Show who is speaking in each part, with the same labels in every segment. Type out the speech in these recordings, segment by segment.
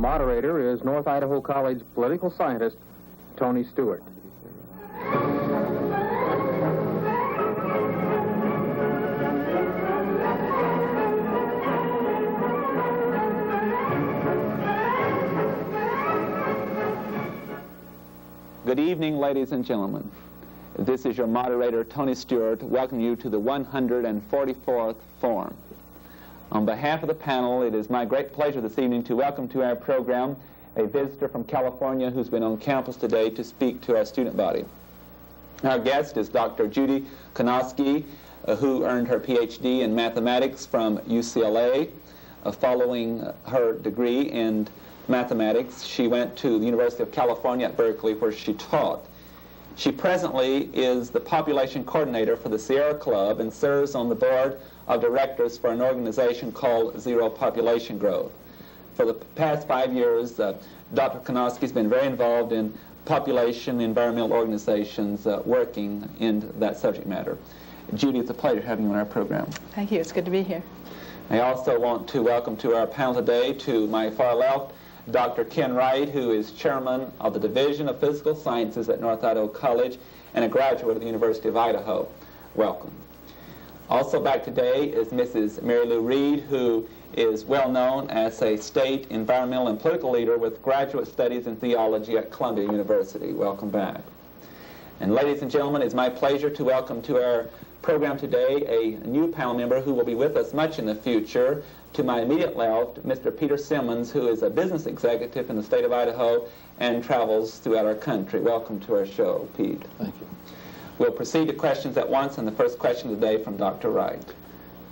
Speaker 1: moderator is North Idaho College political scientist Tony Stewart.
Speaker 2: Good evening, ladies and gentlemen. This is your moderator, Tony Stewart, welcoming you to the 144th Forum. On behalf of the panel, it is my great pleasure this evening to welcome to our program a visitor from California who's been on campus today to speak to our student body. Our guest is Dr. Judy Konosky, who earned her PhD in mathematics from UCLA. Following her degree in mathematics, she went to the University of California at Berkeley, where she taught. She presently is the population coordinator for the Sierra Club and serves on the board of directors for an organization called Zero Population Growth. For the past 5 years, Dr. Konosky has been very involved in population environmental organizations working in that subject matter. Judy, it's a pleasure having you on our program.
Speaker 3: Thank you. It's good to be here.
Speaker 2: I also want to welcome to our panel today, to my far left, Dr. Ken Wright, who is chairman of the Division of Physical Sciences at North Idaho College and a graduate of the University of Idaho. Welcome. Also back today is Mrs. Mary Lou Reed, who is well known as a state environmental and political leader with graduate studies in theology at Columbia University. Welcome back. And ladies and gentlemen, it's my pleasure to welcome to our program today a new panel member who will be with us much in the future. To my immediate left, Mr. Peter Simmons, who is a business executive in the state of Idaho and travels throughout our country. Welcome to our show, Pete.
Speaker 4: Thank you.
Speaker 2: We'll proceed to questions at once, and the first question today from Dr. Wright.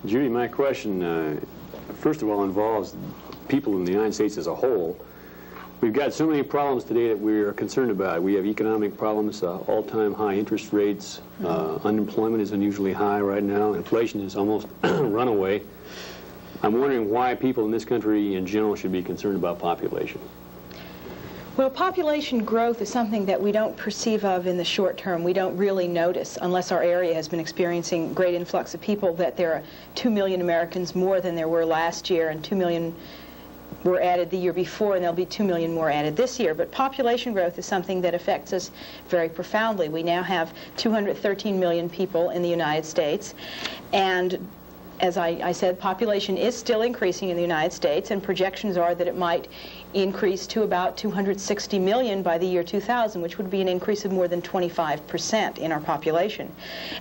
Speaker 4: Judy, my question, first of all, involves people in the United States as a whole. We've got so many problems today that we are concerned about. We have economic problems, all-time high interest rates, unemployment is unusually high right now, inflation is almost runaway. I'm wondering why people in this country in general should be concerned about population.
Speaker 3: Well, population growth is something that we don't perceive of in the short term. We don't really notice, unless our area has been experiencing great influx of people, that there are 2 million Americans more than there were last year, and 2 million were added the year before, and there'll be 2 million more added this year. But population growth is something that affects us very profoundly. We now have 213 million people in the United States, and as I said, population is still increasing in the United States, and projections are that it might increase to about 260 million by the year 2000, which would be an increase of more than 25% in our population.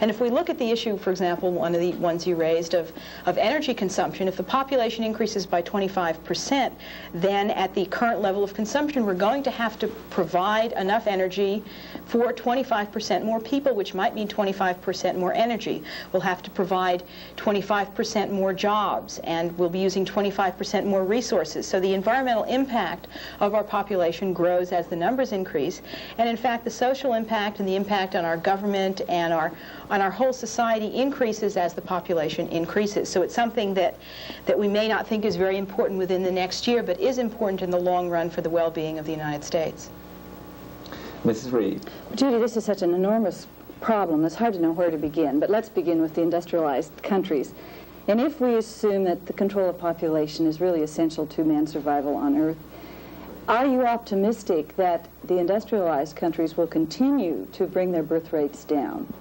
Speaker 3: And if we look at the issue, for example, one of the ones you raised of energy consumption, if the population increases by 25%, then at the current level of consumption, we're going to have to provide enough energy for 25% more people, which might mean 25% more energy. We'll have to provide 25% more jobs, and we'll be using 25% more resources. So the environmental impact of our population grows as the numbers increase, and in fact the social impact and the impact on our government and on our whole society increases as the population increases. So it's something that we may not think is very important within the next year, but is important in the long run for the well-being of the United States.
Speaker 2: Mrs. Reed.
Speaker 5: Judy, this is such an enormous problem. It's hard to know where to begin, but let's begin with the industrialized countries. And if we assume that the control of population is really essential to man's survival on Earth, are you optimistic that the industrialized countries will continue to bring their birth rates down?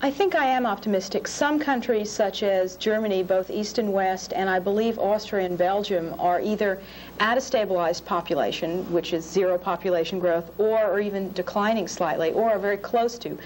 Speaker 3: I think I am optimistic. Some countries, such as Germany, both East and West, and I believe Austria and Belgium, are either at a stabilized population, which is zero population growth, or even declining slightly, or are very close to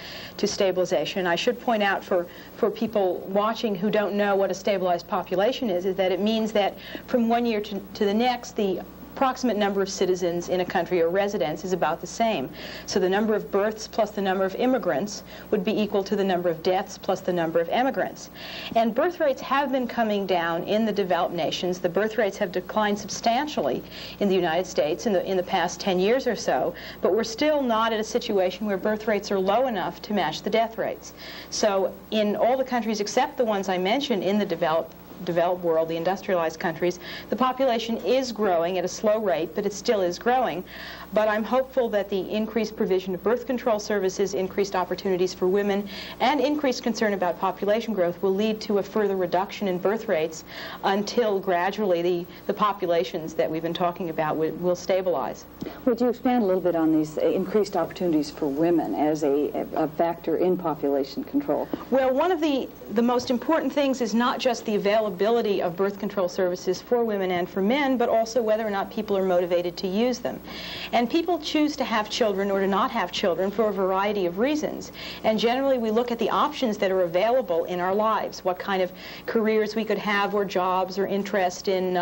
Speaker 3: stabilization. I should point out for people watching who don't know what a stabilized population is that it means that from one year to the next, the approximate number of citizens in a country or residents is about the same. So the number of births plus the number of immigrants would be equal to the number of deaths plus the number of emigrants. And birth rates have been coming down in the developed nations. The birth rates have declined substantially in the United States in the past 10 years or so, but we're still not at a situation where birth rates are low enough to match the death rates. So in all the countries except the ones I mentioned in the developed developed world, the industrialized countries, the population is growing at a slow rate, but it still is growing. But I'm hopeful that the increased provision of birth control services, increased opportunities for women, and increased concern about population growth will lead to a further reduction in birth rates until gradually the populations that we've been talking about will stabilize.
Speaker 5: Would you expand a little bit on these increased opportunities for women as a factor in population control?
Speaker 3: Well, one of the most important things is not just the availability of birth control services for women and for men, but also whether or not people are motivated to use them. And people choose to have children or to not have children for a variety of reasons. And generally we look at the options that are available in our lives, what kind of careers we could have, or jobs, or interest in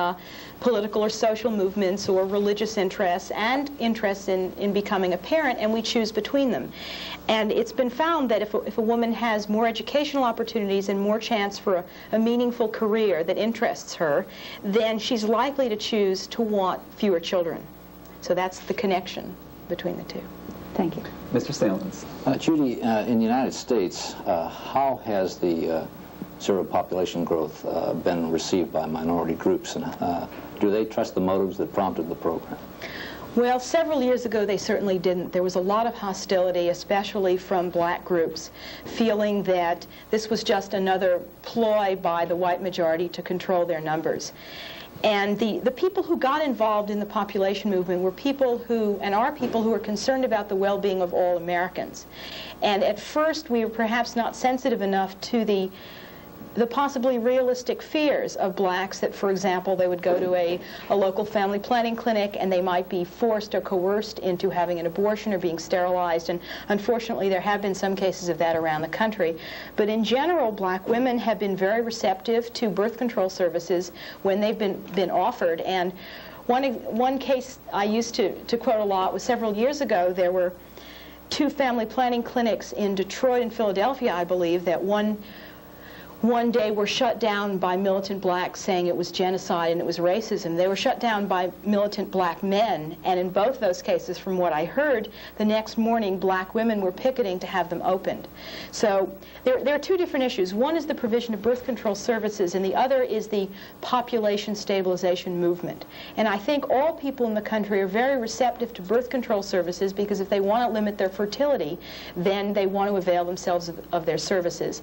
Speaker 3: political or social movements, or religious interests, and interests in becoming a parent, and we choose between them. And it's been found that if a woman has more educational opportunities and more chance for a meaningful career that interests her, then she's likely to choose to want fewer children. So that's the connection between the two.
Speaker 5: Thank you.
Speaker 2: Mr. Salmons.
Speaker 6: Judy, in the United States, how has the zero population growth been received by minority groups, and do they trust the motives that prompted the program?
Speaker 3: Well, several years ago they certainly didn't. There was a lot of hostility, especially from black groups, feeling that this was just another ploy by the white majority to control their numbers. And the people who got involved in the population movement were people who, and are people who are concerned about the well-being of all Americans. And at first we were perhaps not sensitive enough to the possibly realistic fears of blacks that, for example, they would go to a local family planning clinic and they might be forced or coerced into having an abortion or being sterilized. And unfortunately, there have been some cases of that around the country. But in general, black women have been very receptive to birth control services when they've been offered. And one case I used to quote a lot was several years ago. There were two family planning clinics in Detroit and Philadelphia, I believe, that one day were shut down by militant blacks saying it was genocide and it was racism. They were shut down by militant black men, and in both those cases, from what I heard, the next morning black women were picketing to have them opened. So there are two different issues. One is the provision of birth control services, and the other is the population stabilization movement. And I think all people in the country are very receptive to birth control services, because if they want to limit their fertility, then they want to avail themselves of their services.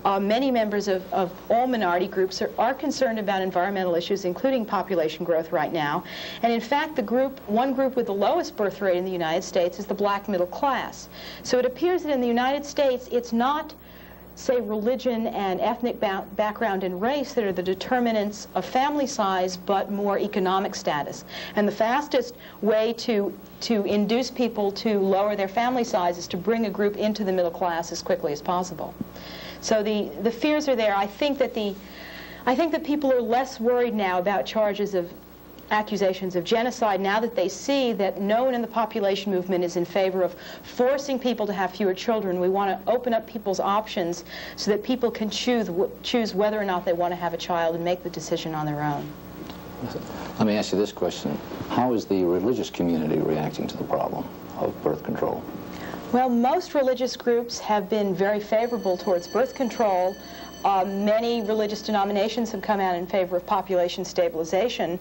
Speaker 3: Many members of all minority groups are concerned about environmental issues, including population growth right now. And in fact, one group with the lowest birth rate in the United States is the black middle class. So it appears that in the United States, it's not, say, religion and ethnic background and race that are the determinants of family size, but more economic status. And the fastest way to induce people to lower their family size is to bring a group into the middle class as quickly as possible. So the fears are there. I think that people are less worried now about accusations of genocide now that they see that no one in the population movement is in favor of forcing people to have fewer children. We want to open up people's options so that people can choose whether or not they want to have a child and make the decision on their own.
Speaker 6: Let me ask you this question. How is the religious community reacting to the problem of birth control?
Speaker 3: Well, most religious groups have been very favorable towards birth control. Many religious denominations have come out in favor of population stabilization.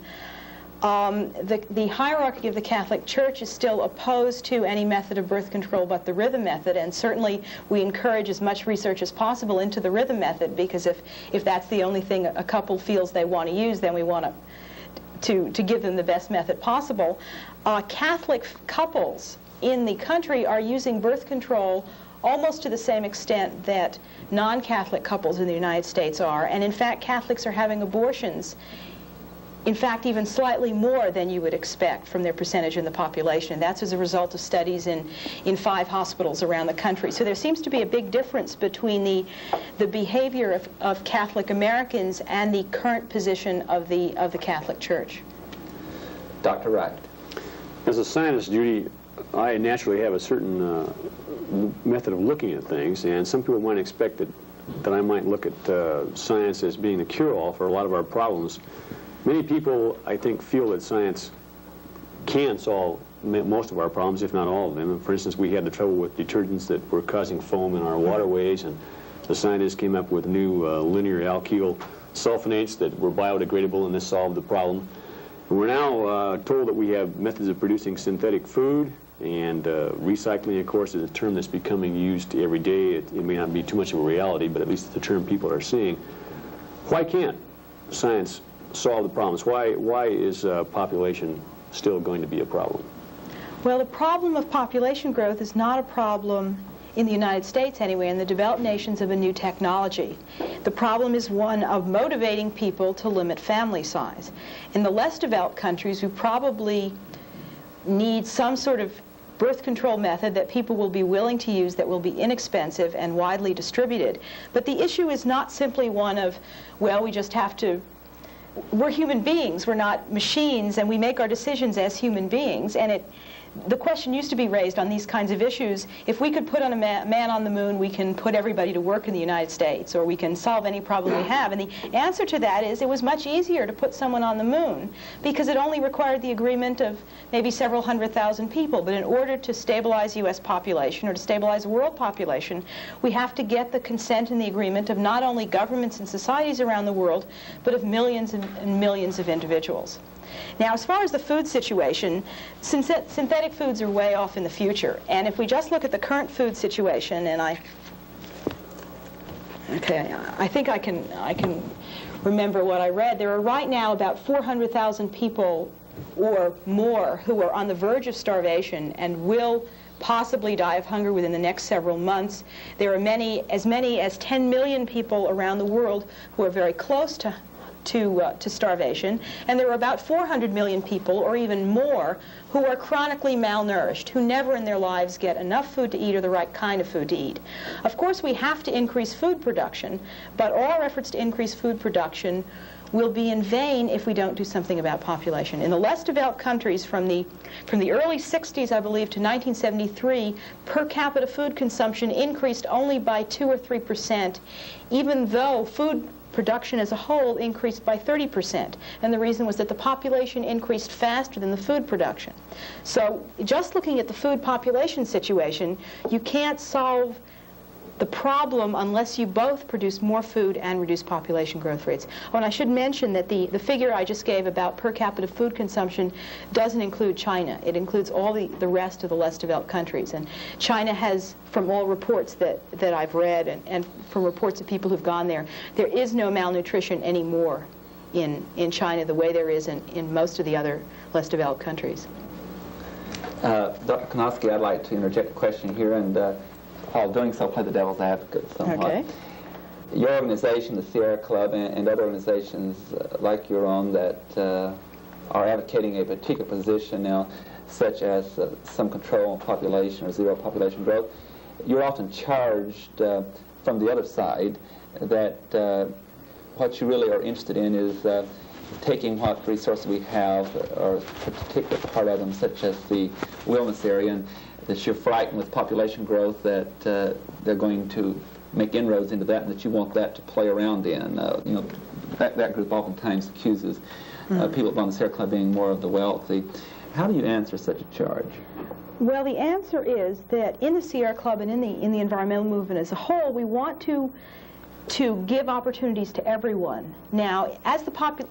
Speaker 3: The hierarchy of the Catholic Church is still opposed to any method of birth control but the rhythm method, and certainly we encourage as much research as possible into the rhythm method, because if that's the only thing a couple feels they want to use, then we want to give them the best method possible. Catholic couples in the country are using birth control almost to the same extent that non-Catholic couples in the United States are. And in fact, Catholics are having abortions, in fact, even slightly more than you would expect from their percentage in the population. And that's as a result of studies in 5 hospitals around the country. So there seems to be a big difference between the behavior of Catholic Americans and the current position of the Catholic Church.
Speaker 2: Dr. Wright.
Speaker 4: As a scientist, Judy, I naturally have a certain method of looking at things, and some people might expect that I might look at science as being the cure-all for a lot of our problems. Many people, I think, feel that science can solve most of our problems, if not all of them. And for instance, we had the trouble with detergents that were causing foam in our waterways, and the scientists came up with new linear alkyl sulfonates that were biodegradable, and this solved the problem. We're now told that we have methods of producing synthetic food, and recycling, of course, is a term that's becoming used every day. It may not be too much of a reality, but at least it's a term people are seeing. Why can't science solve the problems? Why is population still going to be a problem?
Speaker 3: Well, the problem of population growth is not a problem in the United States anyway, in the developed nations of a new technology. The problem is one of motivating people to limit family size. In the less developed countries, we probably need some sort of birth control method that people will be willing to use that will be inexpensive and widely distributed. But the issue is not simply one of, well, we just have to, we're human beings, we're not machines, and we make our decisions as human beings. And the question used to be raised on these kinds of issues, if we could put on a man on the moon, we can put everybody to work in the United States, or we can solve any problem we have. And the answer to that is it was much easier to put someone on the moon because it only required the agreement of maybe several 100,000 people. But in order to stabilize U.S. population or to stabilize world population, we have to get the consent and the agreement of not only governments and societies around the world, but of millions and millions of individuals. Now, as far as the food situation, synthetic foods are way off in the future. And if we just look at the current food situation, and I think I can remember what I read. There are right now about 400,000 people or more who are on the verge of starvation and will possibly die of hunger within the next several months. There are as many as 10 million people around the world who are very close to starvation, and there are about 400 million people, or even more, who are chronically malnourished, who never in their lives get enough food to eat or the right kind of food to eat. Of course, we have to increase food production, but all efforts to increase food production will be in vain if we don't do something about population. In the less developed countries, from the early 60s, I believe, to 1973, per capita food consumption increased only by 2 or 3%, even though food production as a whole increased by 30%. And the reason was that the population increased faster than the food production. So just looking at the food population situation, you can't solve the problem unless you both produce more food and reduce population growth rates. Oh, and I should mention that the figure I just gave about per capita food consumption doesn't include China. It includes all the rest of the less developed countries. And China has, from all reports that I've read and from reports of people who've gone there is no malnutrition anymore in China the way there is in most of the other less developed countries.
Speaker 2: Dr. Konofsky, I'd like to interject a question here, and while doing so, play the devil's advocate somewhat.
Speaker 3: Okay.
Speaker 2: Your organization, the Sierra Club, and other organizations like your own that are advocating a particular position now, such as some control on population or zero population growth, you're often charged from the other side that what you really are interested in is taking what resources we have, or a particular part of them, such as the wilderness area, and that you're frightened with population growth, that they're going to make inroads into that, and that you want that to play around in. That group oftentimes accuses people on the Sierra Club being more of the wealthy. How do you answer such a charge?
Speaker 3: Well, the answer is that in the Sierra Club and in the environmental movement as a whole, we want to give opportunities to everyone. Now, as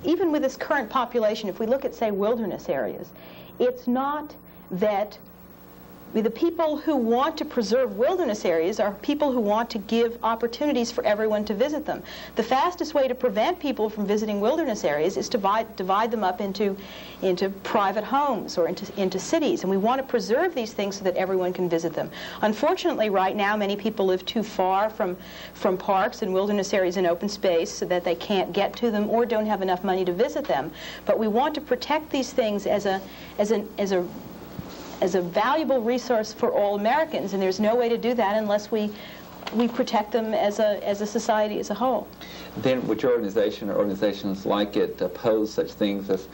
Speaker 3: even with this current population, if we look at, say, wilderness areas, it's not that the people who want to preserve wilderness areas are people who want to give opportunities for everyone to visit them. The fastest way to prevent people from visiting wilderness areas is to divide them up into private homes or into cities. And we want to preserve these things so that everyone can visit them. Unfortunately, right now, many people live too far from parks and wilderness areas and open space so that they can't get to them or don't have enough money to visit them. But we want to protect these things as a valuable resource for all Americans, and there's no way to do that unless we protect them as a society as a whole.
Speaker 2: Then would your organization or organizations like it oppose such things as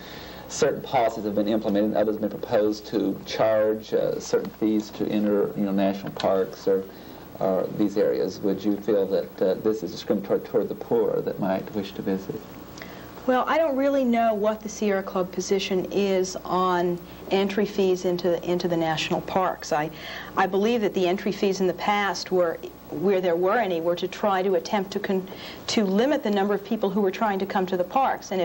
Speaker 2: certain policies have been implemented and others have been proposed to charge certain fees to enter national parks or these areas? Would you feel that this is discriminatory toward the poor that might wish to visit?
Speaker 3: Well, I don't really know what the Sierra Club position is on entry fees into the national parks. I believe that the entry fees in the past were, where there were any, were to try to attempt to limit the number of people who were trying to come to the parks. And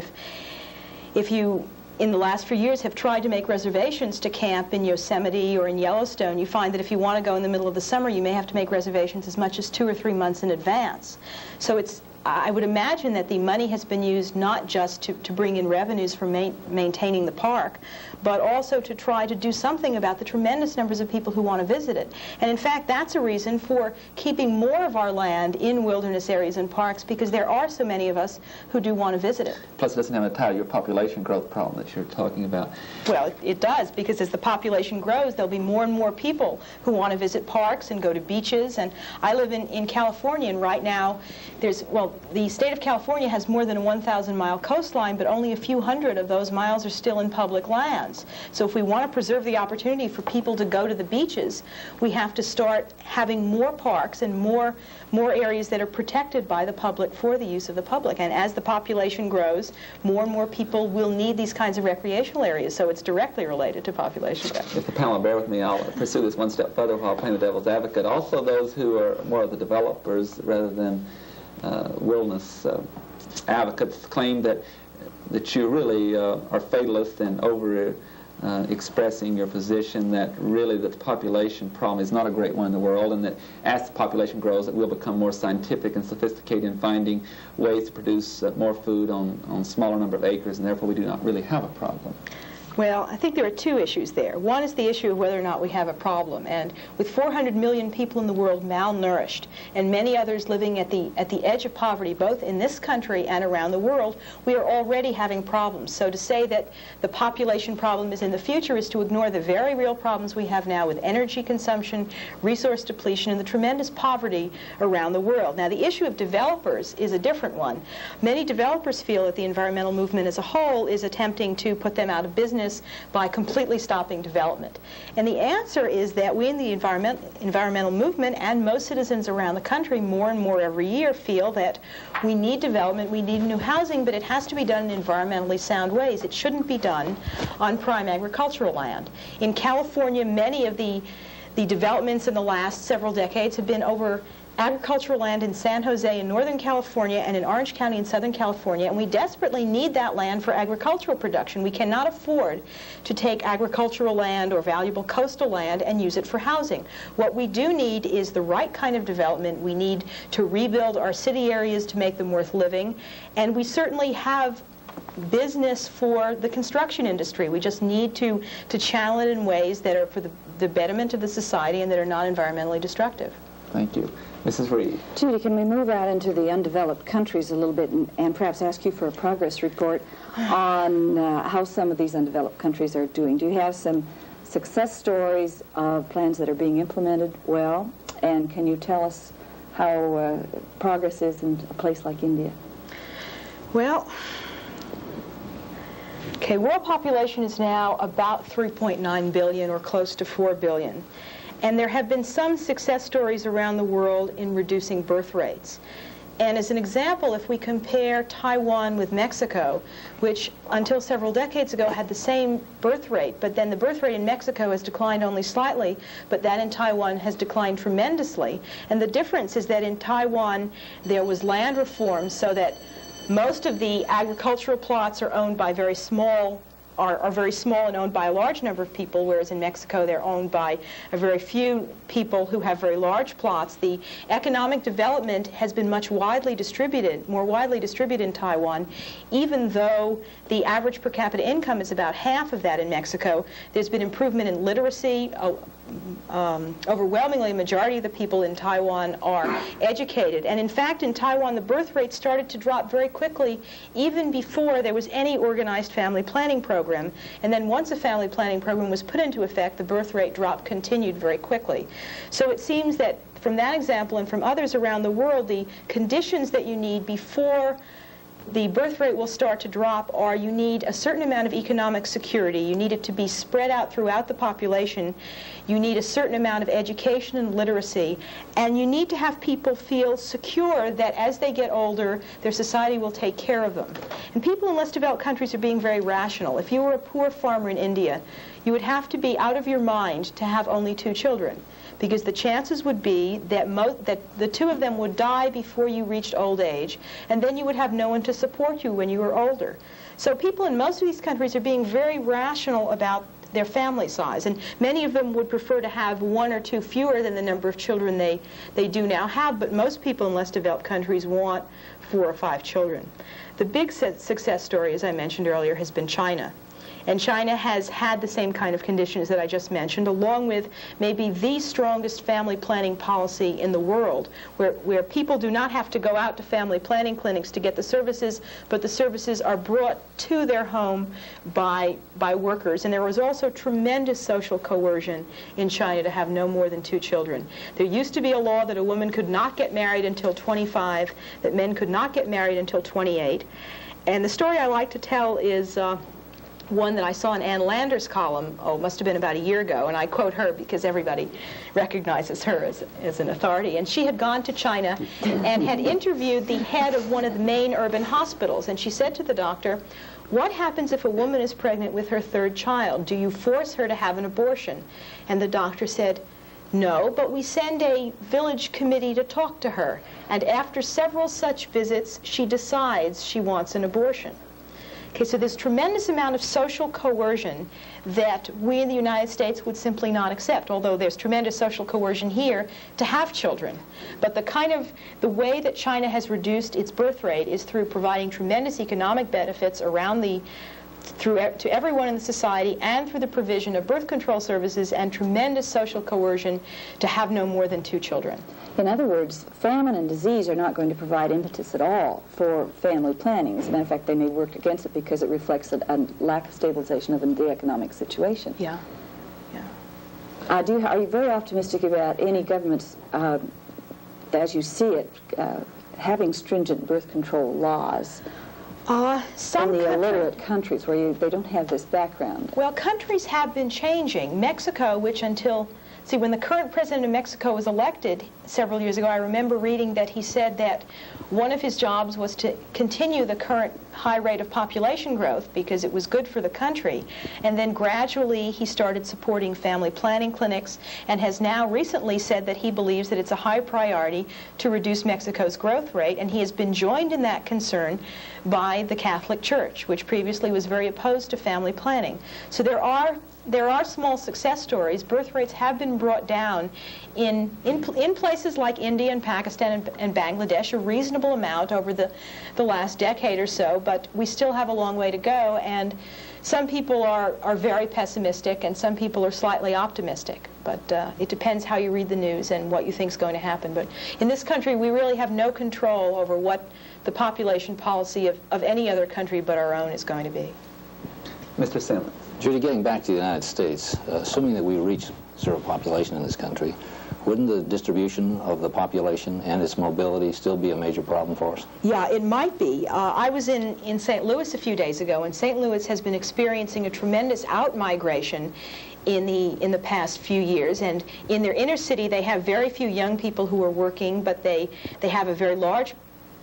Speaker 3: if you, in the last few years, have tried to make reservations to camp in Yosemite or in Yellowstone, you find that if you want to go in the middle of the summer, you may have to make reservations as much as 2 or 3 months in advance. So I would imagine that the money has been used not just to bring in revenues for maintaining the park, but also to try to do something about the tremendous numbers of people who want to visit it. And in fact, that's a reason for keeping more of our land in wilderness areas and parks, because there are so many of us who do want to visit it.
Speaker 2: Plus, it doesn't have to tie to your population growth problem that you're talking about.
Speaker 3: Well, it does, because as the population grows, there'll be more and more people who want to visit parks and go to beaches. And I live in California, and right now the state of California has more than a 1,000-mile coastline, but only a few hundred of those miles are still in public lands. So if we want to preserve the opportunity for people to go to the beaches, we have to start having more parks and more areas that are protected by the public for the use of the public. And as the population grows, more and more people will need these kinds of recreational areas, so it's directly related to population growth.
Speaker 2: If the panel will bear with me, I'll pursue this one step further while playing the devil's advocate. Also, those who are more of the developers rather than wilderness advocates claim that you really are fatalist and over expressing your position that really the population problem is not a great one in the world, and that as the population grows, it will become more scientific and sophisticated in finding ways to produce more food on smaller number of acres, and therefore we do not really have a problem.
Speaker 3: Well, I think there are 2 issues there. One is the issue of whether or not we have a problem. And with 400 million people in the world malnourished, and many others living at the edge of poverty, both in this country and around the world, we are already having problems. So to say that the population problem is in the future is to ignore the very real problems we have now with energy consumption, resource depletion, and the tremendous poverty around the world. Now, the issue of developers is a different one. Many developers feel that the environmental movement as a whole is attempting to put them out of business by completely stopping development. And the answer is that we in the environmental movement and most citizens around the country more and more every year feel that we need development, we need new housing, but it has to be done in environmentally sound ways. It shouldn't be done on prime agricultural land. In California, many of the developments in the last several decades have been over agricultural land in San Jose in Northern California and in Orange County in Southern California, and we desperately need that land for agricultural production. We cannot afford to take agricultural land or valuable coastal land and use it for housing. What we do need is the right kind of development. We need to rebuild our city areas to make them worth living, and we certainly have business for the construction industry. We just need to channel it in ways that are for the betterment of the society and that are not environmentally destructive.
Speaker 2: Thank you. Mrs. Reed.
Speaker 5: Judy, can we move out into the undeveloped countries a little bit and perhaps ask you for a progress report on how some of these undeveloped countries are doing? Do you have some success stories of plans that are being implemented well? And can you tell us how progress is in a place like India?
Speaker 3: Well, okay, world population is now about 3.9 billion or close to 4 billion. And there have been some success stories around the world in reducing birth rates. And as an example, if we compare Taiwan with Mexico, which until several decades ago had the same birth rate, but then the birth rate in Mexico has declined only slightly, but that in Taiwan has declined tremendously. And the difference is that in Taiwan there was land reform so that most of the agricultural plots are owned by very small and owned by a large number of people, whereas in Mexico they're owned by a very few people who have very large plots. The economic development has been more widely distributed in Taiwan, even though the average per capita income is about half of that in Mexico. There's been improvement in literacy. Overwhelmingly, a majority of the people in Taiwan are educated. And in fact, in Taiwan, the birth rate started to drop very quickly, even before there was any organized family planning program. And then once a family planning program was put into effect, the birth rate drop continued very quickly. So it seems that from that example and from others around the world, the conditions that you need before the birth rate will start to drop are you need a certain amount of economic security. You need it to be spread out throughout the population. You need a certain amount of education and literacy. And you need to have people feel secure that as they get older, their society will take care of them. And people in less developed countries are being very rational. If you were a poor farmer in India, you would have to be out of your mind to have only 2 children, because the chances would be that the 2 of them would die before you reached old age, and then you would have no one to support you when you were older. So people in most of these countries are being very rational about their family size, and many of them would prefer to have 1 or 2 fewer than the number of children they do now have, but most people in less developed countries want 4 or 5 children. The big success story, as I mentioned earlier, has been China. And China has had the same kind of conditions that I just mentioned, along with maybe the strongest family planning policy in the world, where people do not have to go out to family planning clinics to get the services, but the services are brought to their home by workers. And there was also tremendous social coercion in China to have no more than 2 children. There used to be a law that a woman could not get married until 25, that men could not get married until 28. And the story I like to tell is one that I saw in Ann Lander's column, it must have been about a year ago, and I quote her because everybody recognizes her as an authority. And she had gone to China and had interviewed the head of one of the main urban hospitals, and she said to the doctor, "What happens if a woman is pregnant with her 3rd child? Do you force her to have an abortion?" And the doctor said, "No, but we send a village committee to talk to her, and after several such visits, she decides she wants an abortion." Okay, so there's tremendous amount of social coercion that we in the United States would simply not accept, although there's tremendous social coercion here to have children. But the way that China has reduced its birth rate is through providing tremendous economic benefits to everyone in the society, and through the provision of birth control services and tremendous social coercion to have no more than 2 children.
Speaker 5: In other words, famine and disease are not going to provide impetus at all for family planning. As a matter of fact, they may work against it because it reflects a lack of stabilization of the economic situation.
Speaker 3: Yeah, yeah.
Speaker 5: Are you very optimistic about any governments, as you see it, having stringent birth control laws in the illiterate countries where they don't have this background?
Speaker 3: Well, countries have been changing. Mexico, which when the current president of Mexico was elected several years ago, I remember reading that he said that one of his jobs was to continue the current high rate of population growth because it was good for the country. And then gradually he started supporting family planning clinics, and has now recently said that he believes that it's a high priority to reduce Mexico's growth rate, and he has been joined in that concern by the Catholic Church, which previously was very opposed to family planning. So there are small success stories. Birth rates have been brought down in places like India and Pakistan and Bangladesh a reasonable amount over the last decade or so, but we still have a long way to go, and some people are very pessimistic and some people are slightly optimistic. But it depends how you read the news and what you think is going to happen. But in this country, we really have no control over what the population policy of any other country but our own is going to be.
Speaker 2: Mr. Simmons.
Speaker 6: Judy, getting back to the United States, assuming that we reach zero population in this country, wouldn't the distribution of the population and its mobility still be a major problem for us?
Speaker 3: Yeah, it might be. I was in St. Louis a few days ago, and St. Louis has been experiencing a tremendous out-migration in the past few years. And in their inner city, they have very few young people who are working, but they have a very large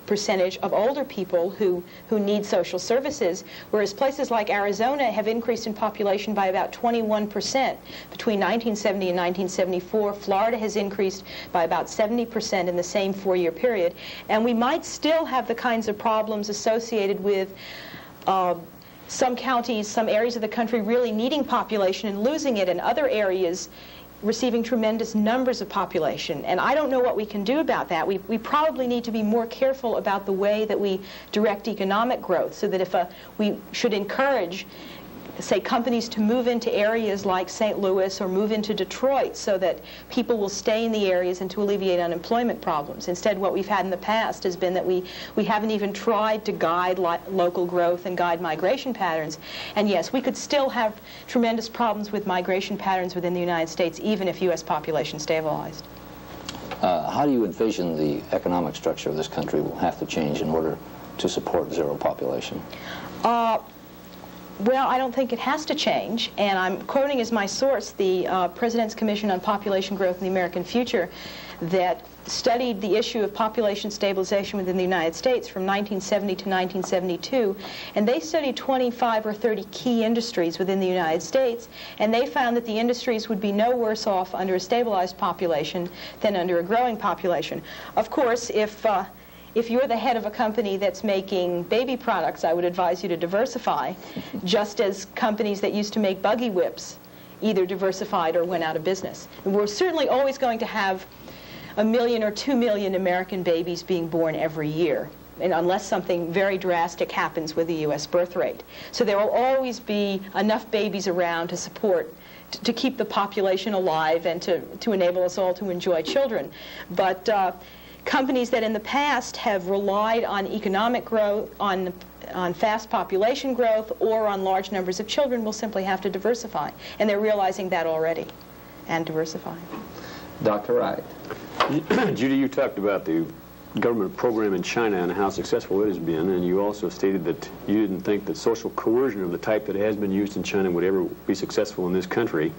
Speaker 3: percentage of older people who need social services, whereas places like Arizona have increased in population by about 21% between 1970 and 1974. Florida has increased by about 70% in the same 4-year period. And we might still have the kinds of problems associated with some counties, some areas of the country really needing population and losing it, and other areas receiving tremendous numbers of population. And I don't know what we can do about that. We probably need to be more careful about the way that we direct economic growth, so that if we should encourage, say, companies to move into areas like St. Louis or move into Detroit so that people will stay in the areas and to alleviate unemployment problems. Instead, what we've had in the past has been that we haven't even tried to guide local growth and guide migration patterns. And yes, we could still have tremendous problems with migration patterns within the United States, even if U.S. population stabilized.
Speaker 6: How do you envision the economic structure of this country will have to change in order to support zero population?
Speaker 3: Well, I don't think it has to change, and I'm quoting as my source the President's Commission on Population Growth in the American Future that studied the issue of population stabilization within the United States from 1970 to 1972, and they studied 25 or 30 key industries within the United States, and they found that the industries would be no worse off under a stabilized population than under a growing population. Of course, if you're the head of a company that's making baby products, I would advise you to diversify, just as companies that used to make buggy whips either diversified or went out of business. And we're certainly always going to have 1 million or 2 million American babies being born every year, and unless something very drastic happens with the U.S. birth rate. So there will always be enough babies around to support, to keep the population alive and to enable us all to enjoy children. But companies that in the past have relied on economic growth, on fast population growth, or on large numbers of children will simply have to diversify. And they're realizing that already, and diversifying.
Speaker 2: Dr. Wright.
Speaker 4: Judy, you talked about the government program in China and how successful it has been, and you also stated that you didn't think that social coercion of the type that has been used in China would ever be successful in this country.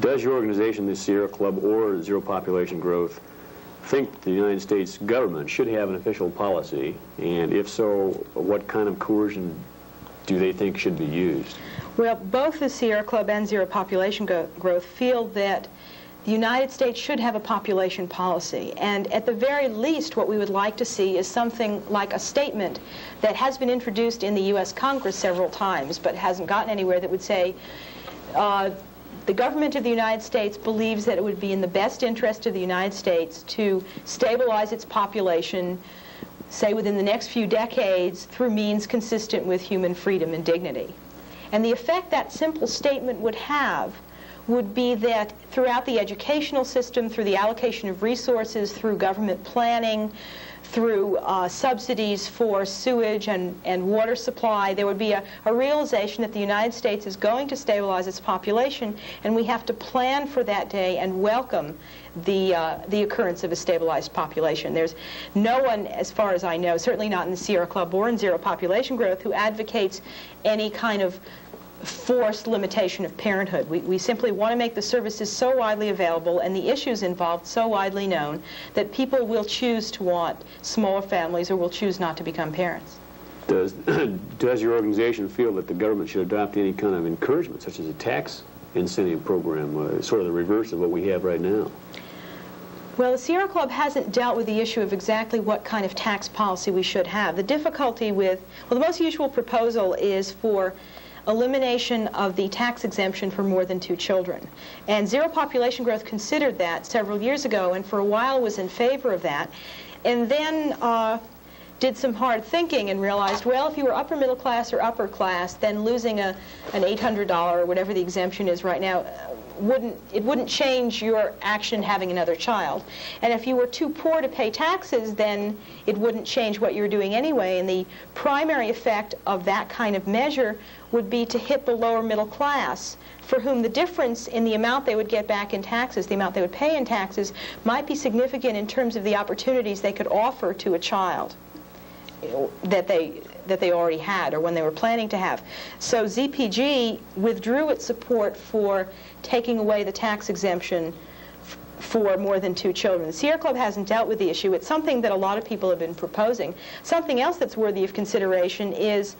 Speaker 4: Does your organization, the Sierra Club or Zero Population Growth, think that the United States government should have an official policy, and if so, what kind of coercion do they think should be used?
Speaker 3: Well, both the Sierra Club and Zero Population Growth feel that the United States should have a population policy, and at the very least what we would like to see is something like a statement that has been introduced in the U.S. Congress several times but hasn't gotten anywhere, that would say the government of the United States believes that it would be in the best interest of the United States to stabilize its population, say within the next few decades, through means consistent with human freedom and dignity. And the effect that simple statement would have would be that throughout the educational system, through the allocation of resources, through government planning, through subsidies for sewage and water supply, there would be a realization that the United States is going to stabilize its population, and we have to plan for that day and welcome the occurrence of a stabilized population. There's no one, as far as I know, certainly not in the Sierra Club or in Zero Population Growth, who advocates any kind of forced limitation of parenthood. We simply want to make the services so widely available and the issues involved so widely known that people will choose to want smaller families or will choose not to become parents.
Speaker 4: Does your organization feel that the government should adopt any kind of encouragement, such as a tax incentive program, sort of the reverse of what we have right now?
Speaker 3: Well, the Sierra Club hasn't dealt with the issue of exactly what kind of tax policy we should have. The difficulty with, well, the most usual proposal is for elimination of the tax exemption for more than 2 children. And Zero Population Growth considered that several years ago and for a while was in favor of that, and then did some hard thinking and realized, well, if you were upper middle class or upper class, then losing an $800 or whatever the exemption is right now wouldn't change your action having another child. And if you were too poor to pay taxes, then it wouldn't change what you're doing anyway. And the primary effect of that kind of measure would be to hit the lower middle class, for whom the difference in the amount they would get back in taxes, the amount they would pay in taxes, might be significant in terms of the opportunities they could offer to a child that they already had or when they were planning to have. So ZPG withdrew its support for taking away the tax exemption for more than 2 children. The Sierra Club hasn't dealt with the issue. It's something that a lot of people have been proposing. Something else that's worthy of consideration is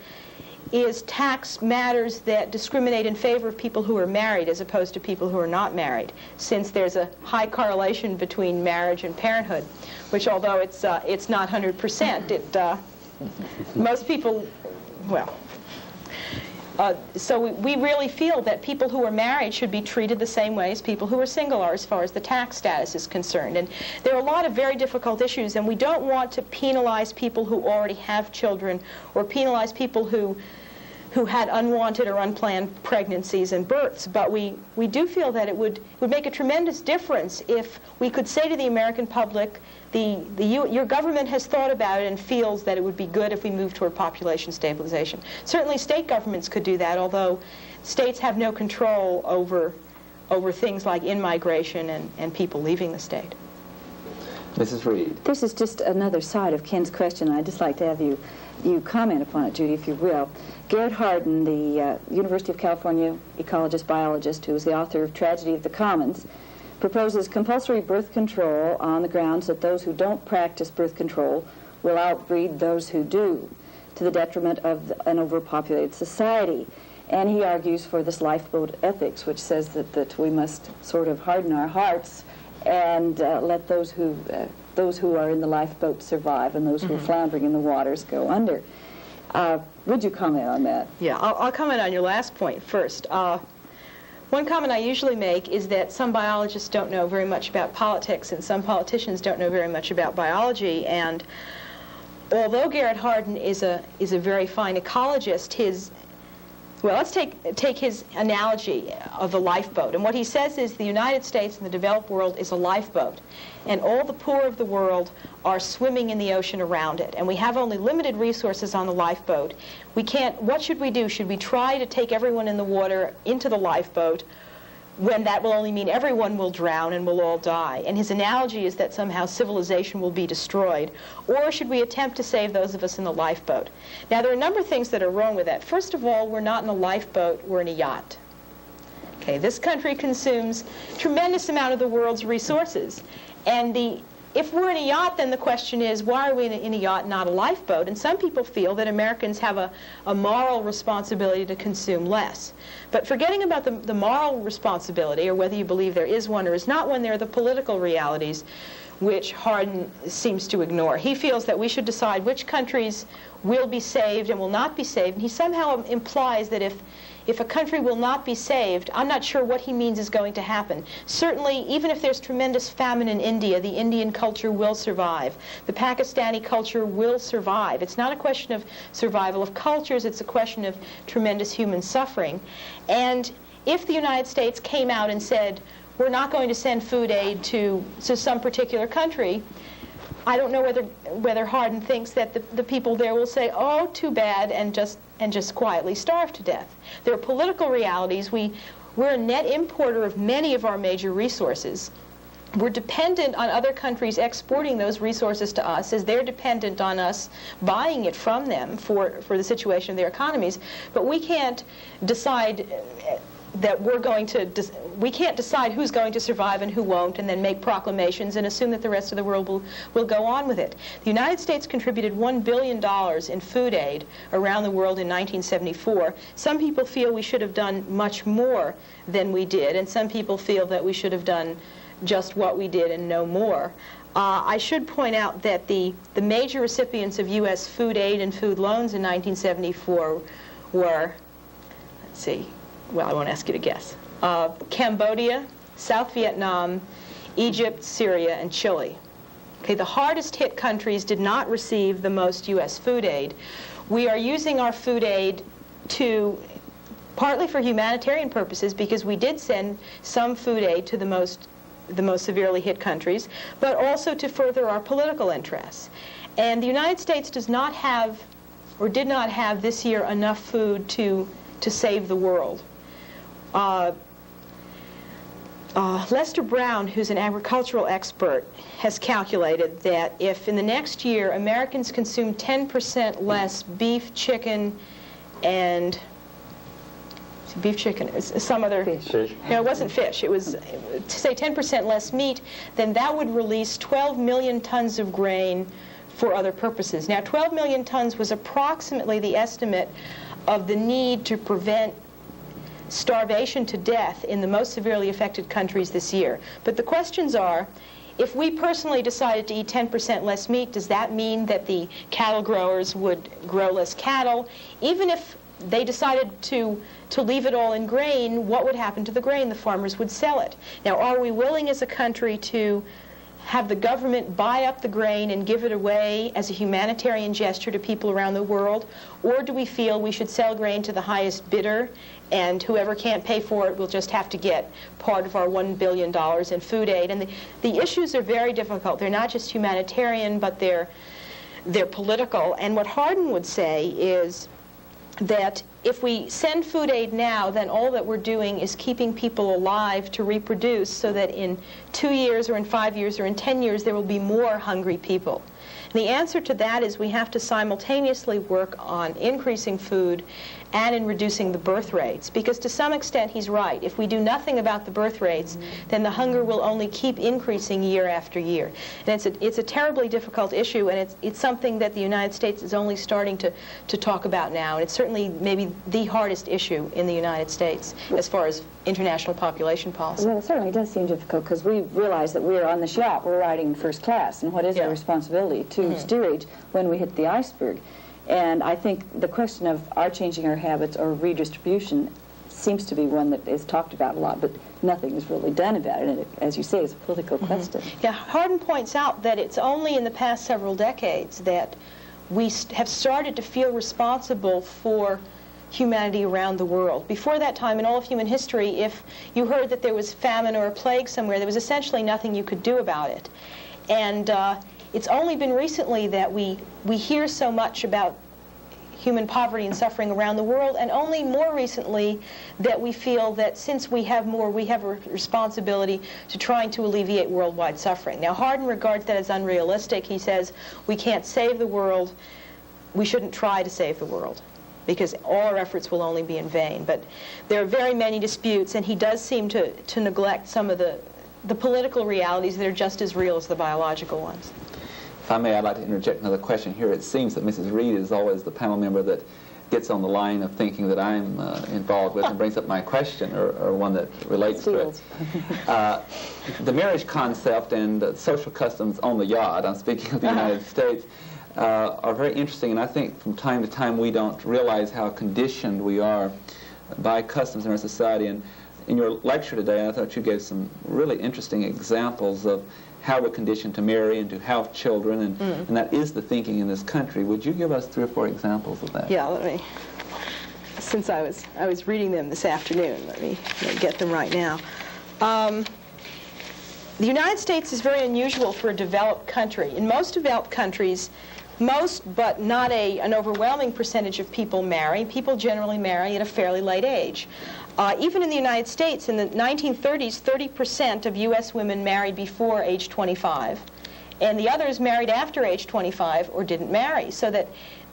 Speaker 3: tax matters that discriminate in favor of people who are married as opposed to people who are not married, since there's a high correlation between marriage and parenthood, which, although it's not 100%, most people, well, so we really feel that people who are married should be treated the same way as people who are single are as far as the tax status is concerned. And there are a lot of very difficult issues, and we don't want to penalize people who already have children or penalize people who had unwanted or unplanned pregnancies and births. But we do feel that it would make a tremendous difference if we could say to the American public, your government has thought about it and feels that it would be good if we move toward population stabilization. Certainly state governments could do that, although states have no control over things like in-migration and people leaving the state.
Speaker 2: Mrs. Reed.
Speaker 5: This is just another side of Ken's question. I'd just like to have you comment upon it, Judy, if you will. Garrett Hardin, the University of California ecologist, biologist, who is the author of Tragedy of the Commons, proposes compulsory birth control on the grounds that those who don't practice birth control will outbreed those who do, to the detriment of an overpopulated society. And he argues for this lifeboat ethics, which says that we must sort of harden our hearts and let those who are in the lifeboat survive and those who are floundering in the waters go under. Would you comment on that?
Speaker 3: Yeah, I'll comment on your last point first. One comment I usually make is that some biologists don't know very much about politics and some politicians don't know very much about biology. And although Garrett Hardin is a very fine ecologist, let's take his analogy of the lifeboat. And what he says is the United States and the developed world is a lifeboat. And all the poor of the world are swimming in the ocean around it. And we have only limited resources on the lifeboat. What should we do? Should we try to take everyone in the water into the lifeboat when that will only mean everyone will drown and we'll all die? And his analogy is that somehow civilization will be destroyed. Or should we attempt to save those of us in the lifeboat? Now, there are a number of things that are wrong with that. First of all, we're not in a lifeboat, we're in a yacht. Okay, this country consumes a tremendous amount of the world's resources. And if we're in a yacht, then the question is, why are we in a yacht, not a lifeboat? And some people feel that Americans have a moral responsibility to consume less. But forgetting about the moral responsibility, or whether you believe there is one or is not one, there are the political realities which Hardin seems to ignore. He feels that we should decide which countries will be saved and will not be saved. And he somehow implies that if a country will not be saved, I'm not sure what he means is going to happen. Certainly, even if there's tremendous famine in India, the Indian culture will survive. The Pakistani culture will survive. It's not a question of survival of cultures, it's a question of tremendous human suffering. And if the United States came out and said, we're not going to send food aid to some particular country, I don't know whether Hardin thinks that the people there will say, oh, too bad, and just quietly starve to death. There are political realities. We're a net importer of many of our major resources. We're dependent on other countries exporting those resources to us as they're dependent on us buying it from them for the situation of their economies. But we can't decide that we can't decide who's going to survive and who won't, and then make proclamations and assume that the rest of the world will go on with it. The United States contributed $1 billion in food aid around the world in 1974. Some people feel we should have done much more than we did, and some people feel that we should have done just what we did and no more. I should point out that the major recipients of U.S. food aid and food loans in 1974 were, let's see, well, I won't ask you to guess. Cambodia, South Vietnam, Egypt, Syria, and Chile. Okay, the hardest hit countries did not receive the most U.S. food aid. We are using our food aid partly for humanitarian purposes, because we did send some food aid to the most severely hit countries, but also to further our political interests. And the United States does not have, or did not have this year, enough food to save the world. Lester Brown, who's an agricultural expert, has calculated that if in the next year Americans consume 10% less beef, chicken, and some other fish. No, it wasn't fish. It was, to say 10% less meat, then that would release 12 million tons of grain for other purposes. Now, 12 million tons was approximately the estimate of the need to prevent starvation to death in the most severely affected countries this year. But the questions are, if we personally decided to eat 10% less meat, does that mean that the cattle growers would grow less cattle? Even if they decided to leave it all in grain, what would happen to the grain? The farmers would sell it. Now, are we willing as a country to have the government buy up the grain and give it away as a humanitarian gesture to people around the world? Or do we feel we should sell grain to the highest bidder, and whoever can't pay for it will just have to get part of our $1 billion in food aid? And the issues are very difficult. They're not just humanitarian, but they're political. And what Hardin would say is that if we send food aid now, then all that we're doing is keeping people alive to reproduce so that in 2 years or in 5 years or in 10 years there will be more hungry people. And the answer to that is we have to simultaneously work on increasing food and in reducing the birth rates, because to some extent he's right. If we do nothing about the birth rates, then the hunger will only keep increasing year after year. And it's a terribly difficult issue, and it's something that the United States is only starting to talk about now. And it's certainly maybe the hardest issue in the United States as far as international population policy.
Speaker 5: Well, it certainly does seem difficult, because we realize that we're on the yacht, we're riding in first class, and what is our responsibility to steerage when we hit the iceberg? And I think the question of our changing our habits or redistribution seems to be one that is talked about a lot, but nothing is really done about it. And it, as you say, is a political question.
Speaker 3: Yeah, Hardin points out that it's only in the past several decades that we have started to feel responsible for humanity around the world. Before that time, in all of human history, if you heard that there was famine or a plague somewhere, there was essentially nothing you could do about it. And it's only been recently that we hear so much about human poverty and suffering around the world, and only more recently that we feel that since we have more, we have a responsibility to trying to alleviate worldwide suffering. Now, Hardin regards that as unrealistic. He says we can't save the world, we shouldn't try to save the world, because all our efforts will only be in vain. But there are very many disputes, and he does seem to neglect some of the political realities that are just as real as the biological ones.
Speaker 2: If I may, I'd like to interject another question here. It seems that Mrs. Reed is always the panel member that gets on the line of thinking that I'm involved with and brings up my question, or one that relates to it. The marriage concept and social customs on the yacht, I'm speaking of the United States, are very interesting, and I think from time to time we don't realize how conditioned we are by customs in our society. And in your lecture today, I thought you gave some really interesting examples of how we're conditioned to marry and to have children, and that is the thinking in this country. Would you give us 3 or 4 examples of that?
Speaker 3: Yeah, let me, since I was reading them this afternoon, let me get them right now. The United States is very unusual for a developed country. In most developed countries, most but not an overwhelming percentage of people marry. People generally marry at a fairly late age. Even in the United States, in the 1930s, 30% of U.S. women married before age 25, and the others married after age 25 or didn't marry, so that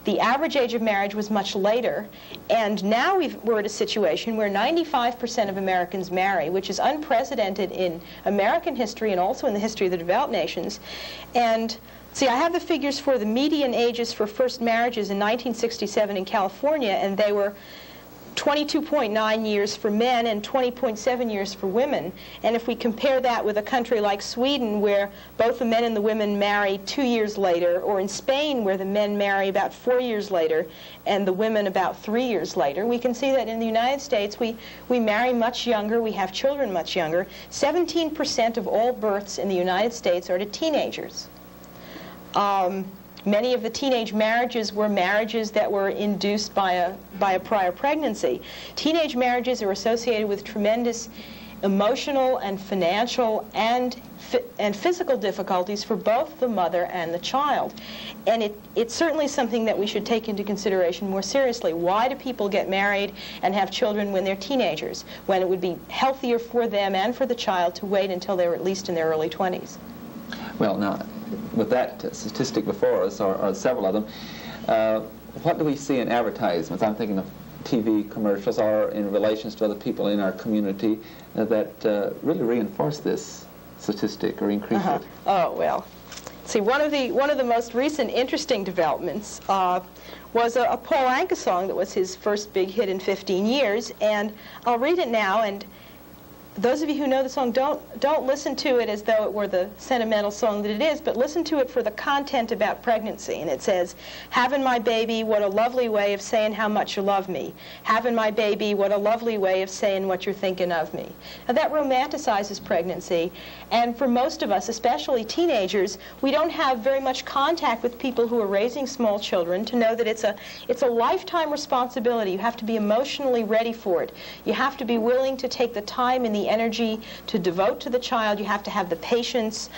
Speaker 3: the average age of marriage was much later. And now we're at a situation where 95% of Americans marry, which is unprecedented in American history and also in the history of the developed nations. And see, I have the figures for the median ages for first marriages in 1967 in California, and they were 22.9 years for men and 20.7 years for women. And if we compare that with a country like Sweden, where both the men and the women marry 2 years later, or in Spain, where the men marry about 4 years later and the women about 3 years later, we can see that in the United States we marry much younger, we have children much younger. 17% of all births in the United States are to teenagers. Many of the teenage marriages were marriages that were induced by a prior pregnancy. Teenage marriages are associated with tremendous emotional and financial and physical difficulties for both the mother and the child. And it's certainly something that we should take into consideration more seriously. Why do people get married and have children when they're teenagers, when it would be healthier for them and for the child to wait until they were at least in their early 20s?
Speaker 2: Well, now, with that statistic before us, or several of them, what do we see in advertisements? I'm thinking of TV commercials or in relations to other people in our community that really reinforce this statistic or increase it.
Speaker 3: Oh, well. See, one of the most recent interesting developments was a Paul Anka song that was his first big hit in 15 years, and I'll read it now. And those of you who know the song, don't listen to it as though it were the sentimental song that it is, but listen to it for the content about pregnancy. And it says, "Having my baby, what a lovely way of saying how much you love me. Having my baby, what a lovely way of saying what you're thinking of me." Now that romanticizes pregnancy, and for most of us, especially teenagers, we don't have very much contact with people who are raising small children to know that it's a lifetime responsibility. You have to be emotionally ready for it. You have to be willing to take the time and the energy to devote to the child. You have to have the patience.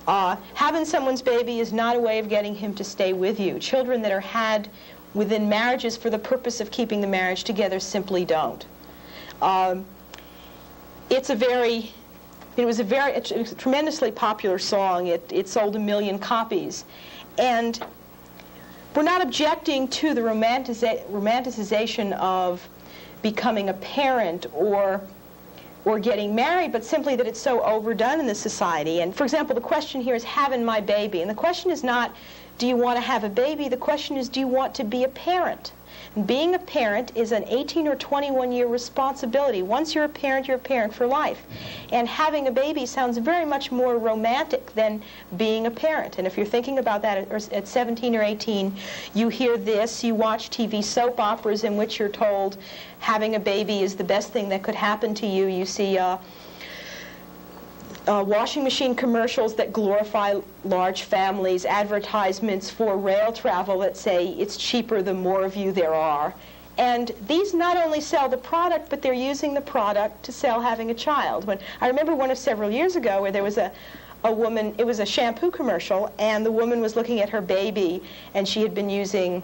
Speaker 3: Having someone's baby is not a way of getting him to stay with you. Children that are had within marriages for the purpose of keeping the marriage together simply don't. It's a tremendously popular song. It sold 1 million copies. And we're not objecting to the romanticization of becoming a parent or getting married, but simply that it's so overdone in this society. And for example, the question here is having my baby. And the question is not, do you want to have a baby? The question is, do you want to be a parent? And being a parent is an 18 or 21-year responsibility. Once you're a parent for life. And having a baby sounds very much more romantic than being a parent. And if you're thinking about that at 17 or 18, you hear this, you watch TV soap operas in which you're told having a baby is the best thing that could happen to you. You see washing machine commercials that glorify large families, advertisements for rail travel that say it's cheaper the more of you there are. And these not only sell the product, but they're using the product to sell having a child. I remember one of several years ago where there was a woman, it was a shampoo commercial, and the woman was looking at her baby, and she had been using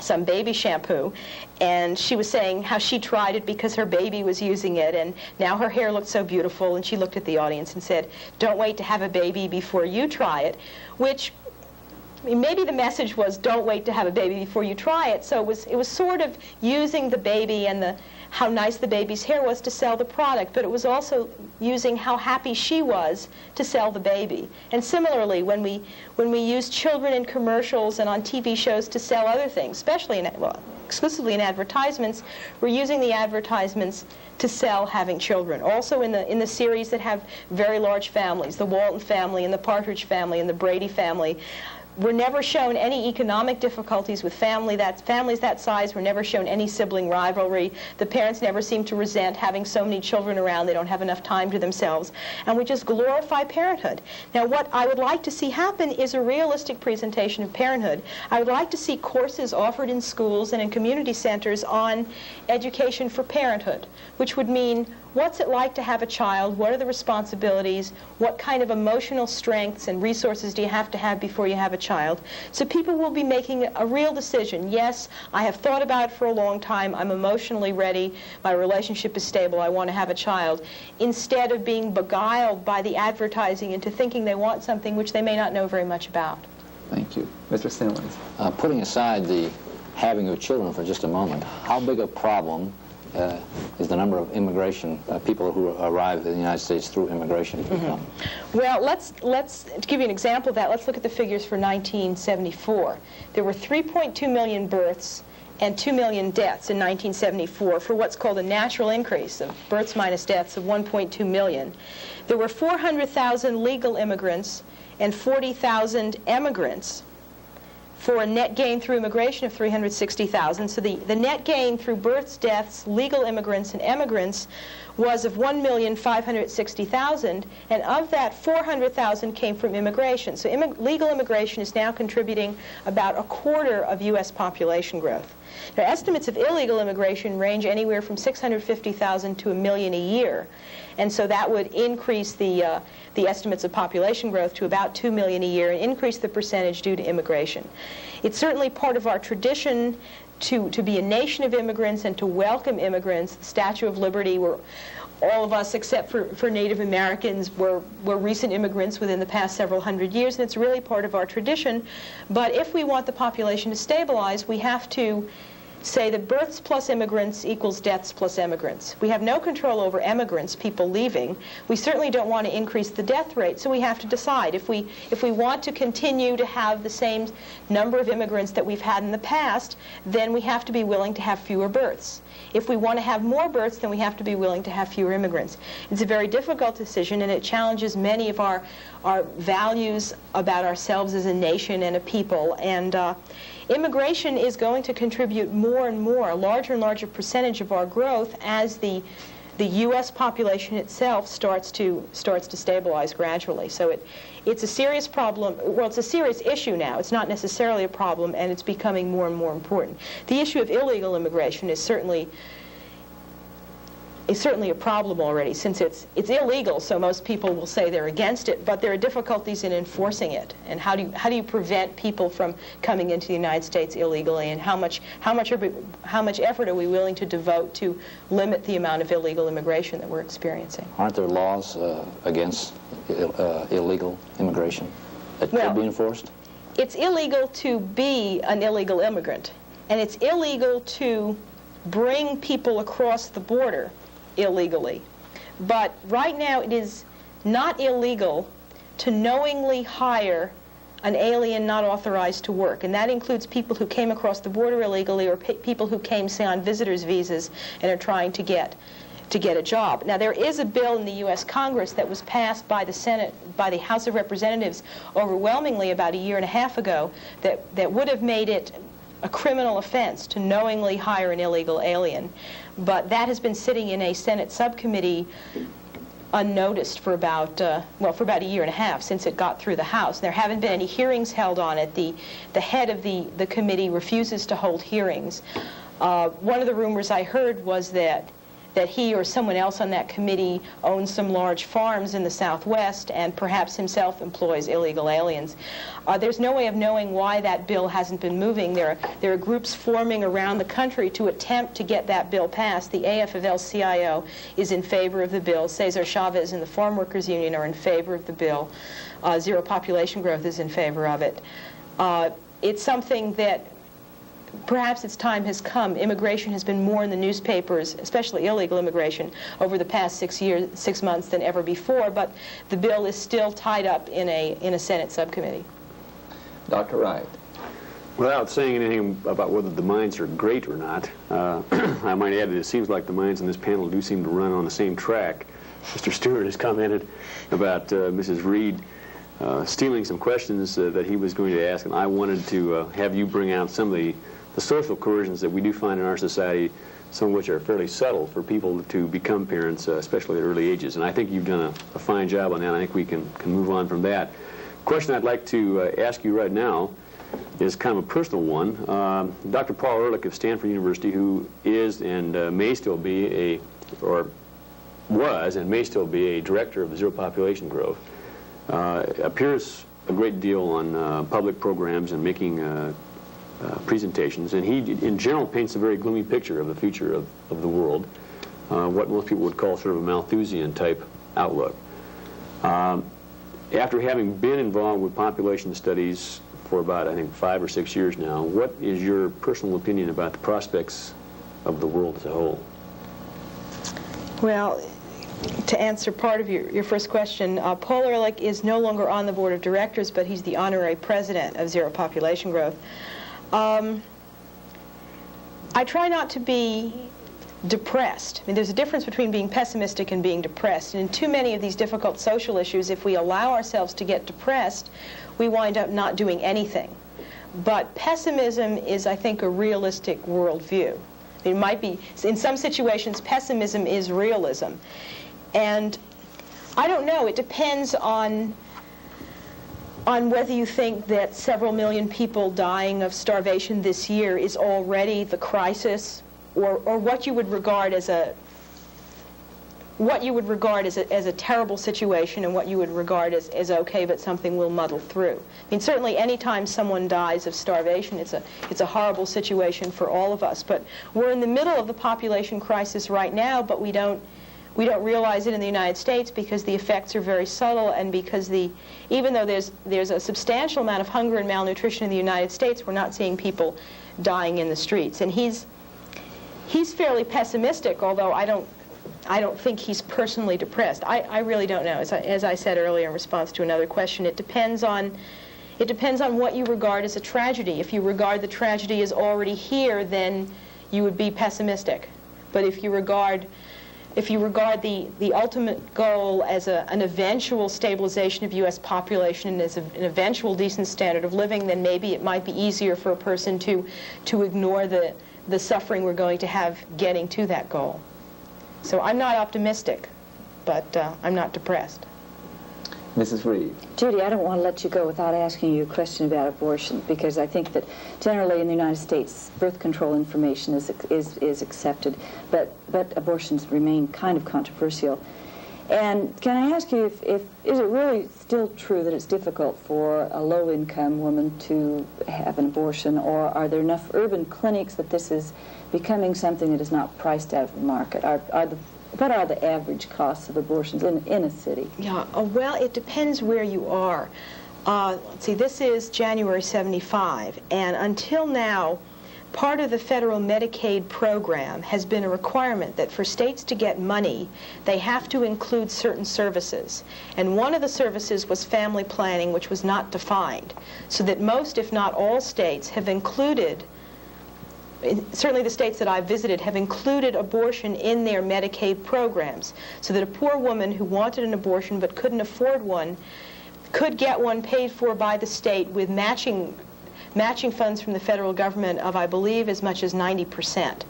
Speaker 3: some baby shampoo, and she was saying how she tried it because her baby was using it, and now her hair looked so beautiful, and she looked at the audience and said, "Don't wait to have a baby before you try it," which, I mean, maybe the message was don't wait to have a baby before you try it. So it was sort of using the baby and how nice the baby's hair was to sell the product, but it was also using how happy she was to sell the baby. And similarly, when we use children in commercials and on TV shows to sell other things, especially exclusively in advertisements, we're using the advertisements to sell having children. Also in the series that have very large families, the Walton family and the Partridge family and the Brady family, we're never shown any economic difficulties with families that size. We're never shown any sibling rivalry. The parents never seem to resent having so many children around. They don't have enough time to themselves. And we just glorify parenthood. Now, what I would like to see happen is a realistic presentation of parenthood. I would like to see courses offered in schools and in community centers on education for parenthood, which would mean what's it like to have a child? What are the responsibilities? What kind of emotional strengths and resources do you have before you have a child? So people will be making a real decision. Yes, I have thought about it for a long time. I'm emotionally ready. My relationship is stable. I want to have a child. Instead of being beguiled by the advertising into thinking they want something which they may not know very much about.
Speaker 2: Thank you. Mr. Simmons.
Speaker 6: Putting aside the having of children for just a moment, how big a problem is the number of immigration people who arrive in the United States through immigration become?
Speaker 3: Well, let's to give you an example of that, let's look at the figures for 1974. There were 3.2 million births and 2 million deaths in 1974 for what's called a natural increase of births minus deaths of 1.2 million. There were 400,000 legal immigrants and 40,000 emigrants, for a net gain through immigration of 360,000. So the net gain through births, deaths, legal immigrants, and emigrants was of 1,560,000, and of that, 400,000 came from immigration. So legal immigration is now contributing about a quarter of U.S. population growth. Now, estimates of illegal immigration range anywhere from 650,000 to 1 million a year, and so that would increase the estimates of population growth to about 2 million a year and increase the percentage due to immigration. It's certainly part of our tradition to be a nation of immigrants and to welcome immigrants. The Statue of Liberty, where all of us except for Native Americans were recent immigrants within the past several hundred years, and it's really part of our tradition. But if we want the population to stabilize, we have to say that births plus immigrants equals deaths plus emigrants. We have no control over emigrants, people leaving. We certainly don't want to increase the death rate, so we have to decide. If we want to continue to have the same number of immigrants that we've had in the past, then we have to be willing to have fewer births. If we want to have more births, then we have to be willing to have fewer immigrants. It's a very difficult decision, and it challenges many of our values about ourselves as a nation and a people. And immigration is going to contribute more and more, a larger and larger percentage of our growth as the U.S. population itself starts to stabilize gradually. So it's a serious problem. Well, it's a serious issue now. It's not necessarily a problem, and it's becoming more and more important. The issue of illegal immigration is certainly is certainly a problem already, since it's illegal, so most people will say they're against it, but there are difficulties in enforcing it. And how do you prevent people from coming into the United States illegally, and how much effort are we willing to devote to limit the amount of illegal immigration that we're experiencing?
Speaker 6: Aren't there laws against illegal immigration that could be enforced?
Speaker 3: It's illegal to be an illegal immigrant, and it's illegal to bring people across the border illegally. But right now it is not illegal to knowingly hire an alien not authorized to work, and that includes people who came across the border illegally, or people who came, say, on visitors' visas and are trying to get a job. Now, there is a bill in the U.S. Congress that was passed by the Senate, by the House of Representatives overwhelmingly about a year and a half ago, that would have made it a criminal offense to knowingly hire an illegal alien. But that has been sitting in a Senate subcommittee unnoticed for about a year and a half, since it got through the House. There haven't been any hearings held on it. The head of the committee refuses to hold hearings. One of the rumors I heard was that he or someone else on that committee owns some large farms in the Southwest and perhaps himself employs illegal aliens. There's no way of knowing why that bill hasn't been moving. There are groups forming around the country to attempt to get that bill passed. The AFL-CIO is in favor of the bill. Cesar Chavez and the Farm Workers Union are in favor of the bill. Zero Population Growth is in favor of it. It's something that perhaps its time has come. Immigration has been more in the newspapers, especially illegal immigration, over the past 6 months than ever before, but the bill is still tied up in a Senate subcommittee.
Speaker 2: Dr. Wright.
Speaker 4: Without saying anything about whether the minds are great or not, I might add that it seems like the minds in this panel do seem to run on the same track. Mr. Stewart has commented about Mrs. Reed stealing some questions that he was going to ask, and I wanted to have you bring out some of the social coercions that we do find in our society, some of which are fairly subtle for people to become parents, especially at early ages. And I think you've done a fine job on that. I think we can move on from that. The question I'd like to ask you right now is kind of a personal one. Dr. Paul Ehrlich of Stanford University, who is and may still be or was and may still be a director of Zero Population Growth, appears a great deal on public programs and making presentations, and he in general paints a very gloomy picture of the future of the world, what most people would call sort of a Malthusian type outlook. After having been involved with population studies for about, I think, 5 or 6 years now, what is your personal opinion about the prospects of the world as a whole?
Speaker 3: Well, to answer part of your first question, Paul Ehrlich is no longer on the board of directors, but he's the honorary president of Zero Population Growth. I try not to be depressed. I mean, there's a difference between being pessimistic and being depressed. And in too many of these difficult social issues, if we allow ourselves to get depressed, we wind up not doing anything. But pessimism is, I think, a realistic worldview. It might be, in some situations, pessimism is realism. And I don't know, it depends on whether you think that several million people dying of starvation this year is already the crisis, or what you would regard as a terrible situation, and what you would regard as okay, but something we'll muddle through. I mean, certainly any time someone dies of starvation, it's a horrible situation for all of us. But we're in the middle of the population crisis right now, but we don't realize it in the United States because the effects are very subtle, and because even though there's a substantial amount of hunger and malnutrition in the United States, we're not seeing people dying in the streets. And he's fairly pessimistic, although I don't think he's personally depressed. I really don't know. As I said earlier in response to another question, it depends on what you regard as a tragedy. If you regard the tragedy as already here, then you would be pessimistic. But if you regard the ultimate goal as an eventual stabilization of U.S. population and as an eventual decent standard of living, then maybe it might be easier for a person to ignore the suffering we're going to have getting to that goal. So I'm not optimistic, but I'm not depressed.
Speaker 2: Mrs. Reed.
Speaker 5: Judy, I don't want to let you go without asking you a question about abortion, because I think that generally in the United States, birth control information is accepted, but abortions remain kind of controversial. And can I ask you, is it really still true that it's difficult for a low-income woman to have an abortion, or are there enough urban clinics that this is becoming something that is not priced out of the market? What are the average costs of abortions in a city?
Speaker 3: Yeah, well, it depends where you are. Let's see, this is January 75, and until now, part of the federal Medicaid program has been a requirement that for states to get money, they have to include certain services. And one of the services was family planning, which was not defined. So that most, if not all, states have included, certainly the states that I've visited, have included abortion in their Medicaid programs, so that a poor woman who wanted an abortion but couldn't afford one could get one paid for by the state with matching funds from the federal government of, I believe, as much as 90%.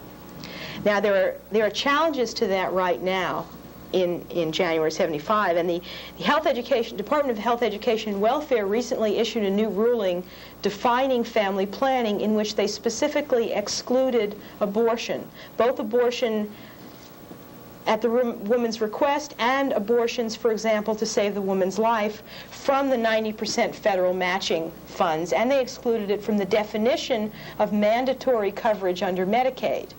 Speaker 3: Now, there are challenges to that right now in January 75, and the Department of Health, Education, and Welfare recently issued a new ruling defining family planning in which they specifically excluded abortion, both abortion at the woman's request and abortions, for example, to save the woman's life, from the 90% federal matching funds, and they excluded it from the definition of mandatory coverage under Medicaid.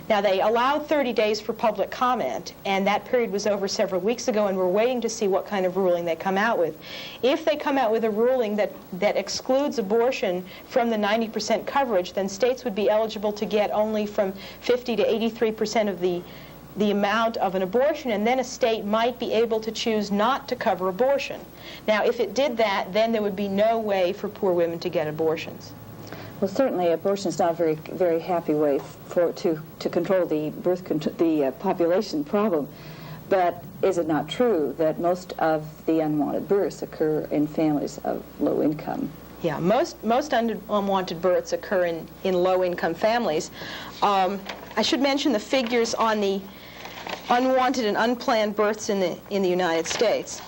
Speaker 3: Now, they allowed 30 days for public comment, and that period was over several weeks ago, and we're waiting to see what kind of ruling they come out with. If they come out with a ruling that excludes abortion from the 90% coverage, then states would be eligible to get only from 50 to 83% of the amount of an abortion, and then a state might be able to choose not to cover abortion. Now, if it did that, then there would be no way for poor women to get abortions.
Speaker 5: Well, certainly abortion is not a very happy way to control the population problem. But is it not true that most of the unwanted births occur in families of low income?
Speaker 3: Yeah, most unwanted births occur in low-income families. I should mention the figures on the unwanted and unplanned births in the United States.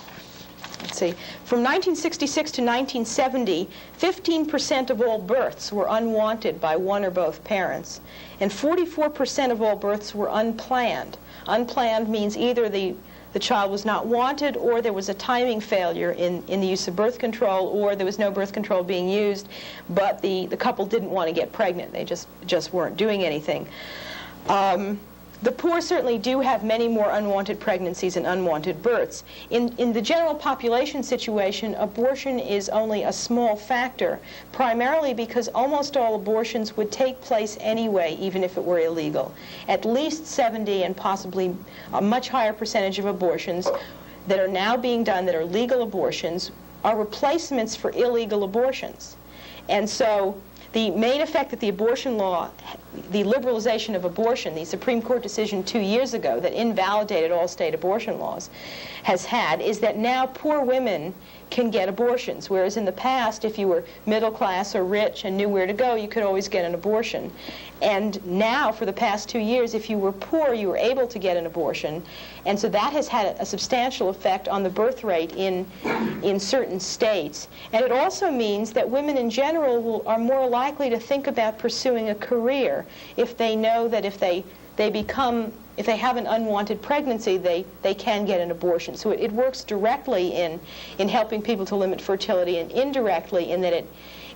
Speaker 3: Let's see. From 1966 to 1970, 15% of all births were unwanted by one or both parents, and 44% of all births were unplanned. Unplanned means either the child was not wanted, or there was a timing failure in the use of birth control, or there was no birth control being used, but the couple didn't want to get pregnant. They just weren't doing anything. The poor certainly do have many more unwanted pregnancies and unwanted births. In the general population situation, abortion is only a small factor, primarily because almost all abortions would take place anyway, even if it were illegal. At least 70 and possibly a much higher percentage of abortions that are now being done that are legal abortions are replacements for illegal abortions. And so the main effect that the abortion law, the liberalization of abortion, the Supreme Court decision 2 years ago that invalidated all state abortion laws, has had is that now poor women can get abortions, whereas in the past, if you were middle class or rich and knew where to go, you could always get an abortion. And now, for the past 2 years, if you were poor, you were able to get an abortion. And so that has had a substantial effect on the birth rate in certain states. And it also means that women in general are more likely to think about pursuing a career if they know that if they have an unwanted pregnancy, they can get an abortion. So it works directly in helping people to limit fertility, and indirectly in that it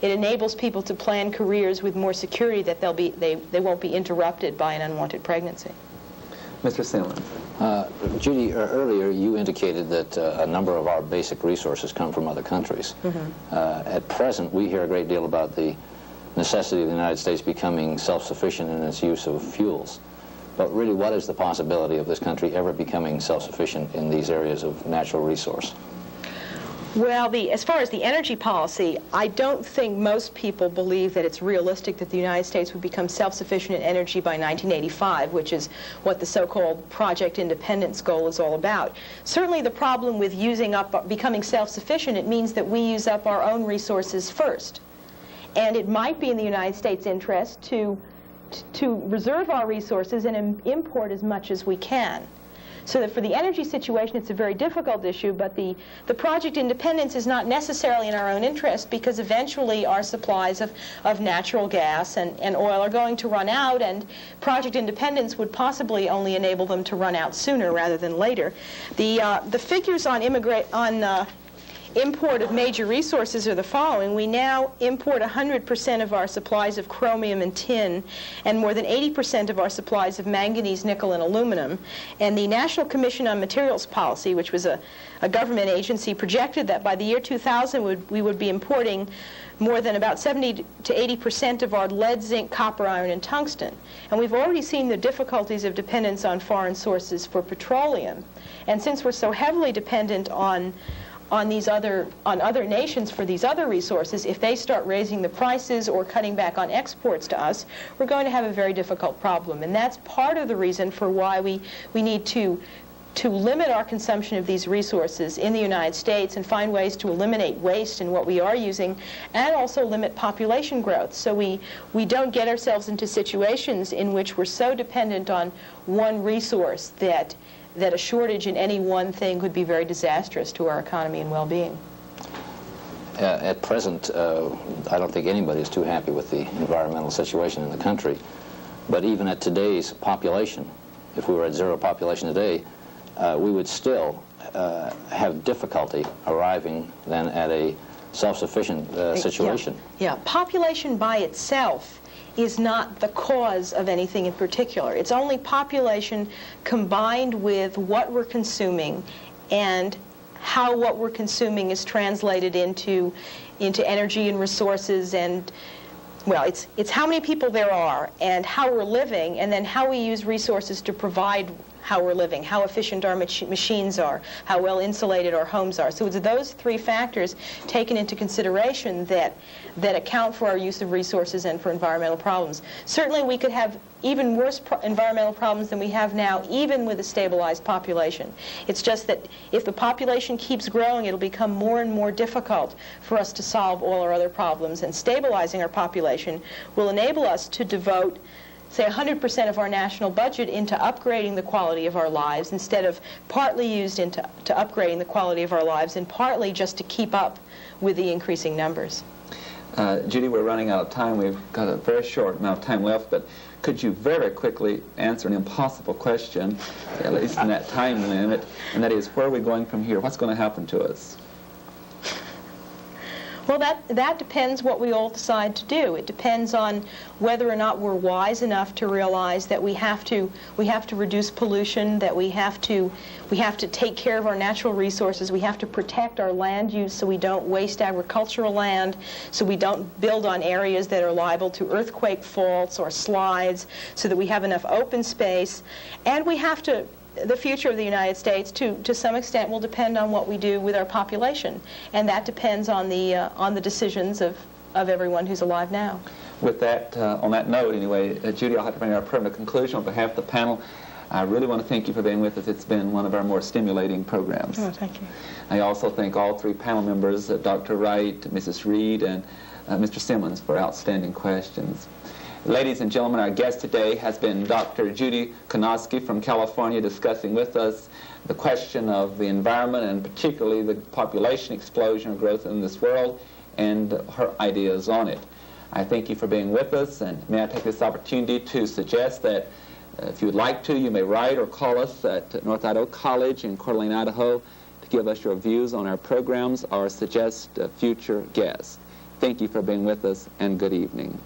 Speaker 3: enables people to plan careers with more security that they won't be interrupted by an unwanted pregnancy.
Speaker 2: Mr. Simmons.
Speaker 6: Judy, earlier you indicated that a number of our basic resources come from other countries. Mm-hmm. At present, we hear a great deal about the necessity of the United States becoming self-sufficient in its use of fuels. But really, what is the possibility of this country ever becoming self-sufficient in these areas of natural resource?
Speaker 3: Well, as far as the energy policy, I don't think most people believe that it's realistic that the United States would become self-sufficient in energy by 1985, which is what the so-called Project Independence goal is all about. Certainly the problem with becoming self-sufficient, it means that we use up our own resources first. And it might be in the United States' interest to reserve our resources and import as much as we can. So that for the energy situation, it's a very difficult issue, but the project independence is not necessarily in our own interest, because eventually our supplies of natural gas and oil are going to run out, and project independence would possibly only enable them to run out sooner rather than later. The figures on import of major resources are the following. We now import 100% of our supplies of chromium and tin, and more than 80% of our supplies of manganese, nickel, and aluminum. And the National Commission on Materials Policy, which was a government agency, projected that by the year 2000 we would be importing more than about 70 to 80% of our lead, zinc, copper, iron, and tungsten. And we've already seen the difficulties of dependence on foreign sources for petroleum. And since we're so heavily dependent on other nations for these other resources, if they start raising the prices or cutting back on exports to us, we're going to have a very difficult problem. And that's part of the reason for why we need to limit our consumption of these resources in the United States and find ways to eliminate waste in what we are using, and also limit population growth, so we don't get ourselves into situations in which we're so dependent on one resource that a shortage in any one thing could be very disastrous to our economy and well-being.
Speaker 6: At present, I don't think anybody is too happy with the environmental situation in the country. But even at today's population, if we were at zero population today, we would still have difficulty arriving then at a self-sufficient situation.
Speaker 3: Yeah, population by itself is not the cause of anything in particular. It's only population combined with what we're consuming and how what we're consuming is translated into energy and resources, and, well, it's how many people there are and how we're living, and then how we use resources to provide how we're living, how efficient our machines are, how well insulated our homes are. So it's those three factors taken into consideration that account for our use of resources and for environmental problems. Certainly we could have even worse environmental problems than we have now, even with a stabilized population. It's just that if the population keeps growing, it'll become more and more difficult for us to solve all our other problems, and stabilizing our population will enable us to devote, say, 100% of our national budget into upgrading the quality of our lives, instead of partly used into upgrading the quality of our lives and partly just to keep up with the increasing numbers.
Speaker 2: Judy, we're running out of time. We've got a very short amount of time left, but could you very quickly answer an impossible question, at least in that time limit, and that is, where are we going from here? What's going to happen to us?
Speaker 3: Well, that depends what we all decide to do. It depends on whether or not we're wise enough to realize that we have to reduce pollution, that we have to take care of our natural resources, we have to protect our land use so we don't waste agricultural land, so we don't build on areas that are liable to earthquake faults or slides, so that we have enough open space, and we have to. The future of the United States, to some extent, will depend on what we do with our population, and that depends on the decisions of everyone who's alive now.
Speaker 2: With that, on that note, anyway, Judy, I'll have to bring our program to conclusion. On behalf of the panel, I really want to thank you for being with us. It's been one of our more stimulating programs.
Speaker 3: Oh, thank you.
Speaker 2: I also thank all three panel members, Dr. Wright, Mrs. Reed, and Mr. Simmons, for outstanding questions. Ladies and gentlemen, our guest today has been Dr. Judy Konoski from California, discussing with us the question of the environment, and particularly the population explosion or growth in this world, and her ideas on it. I thank you for being with us, and may I take this opportunity to suggest that if you would like to, you may write or call us at North Idaho College in Coeur d'Alene, Idaho, to give us your views on our programs or suggest future guests. Thank you for being with us, and good evening.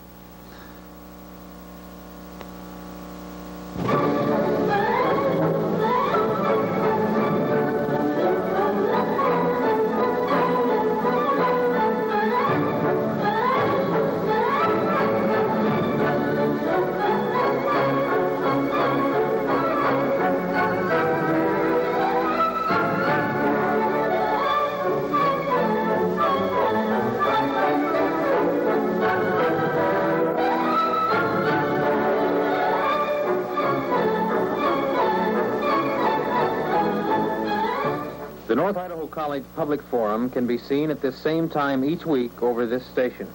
Speaker 1: The North Idaho College Public Forum can be seen at this same time each week over this station.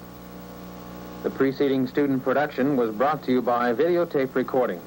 Speaker 1: The preceding student production was brought to you by Videotape Recording.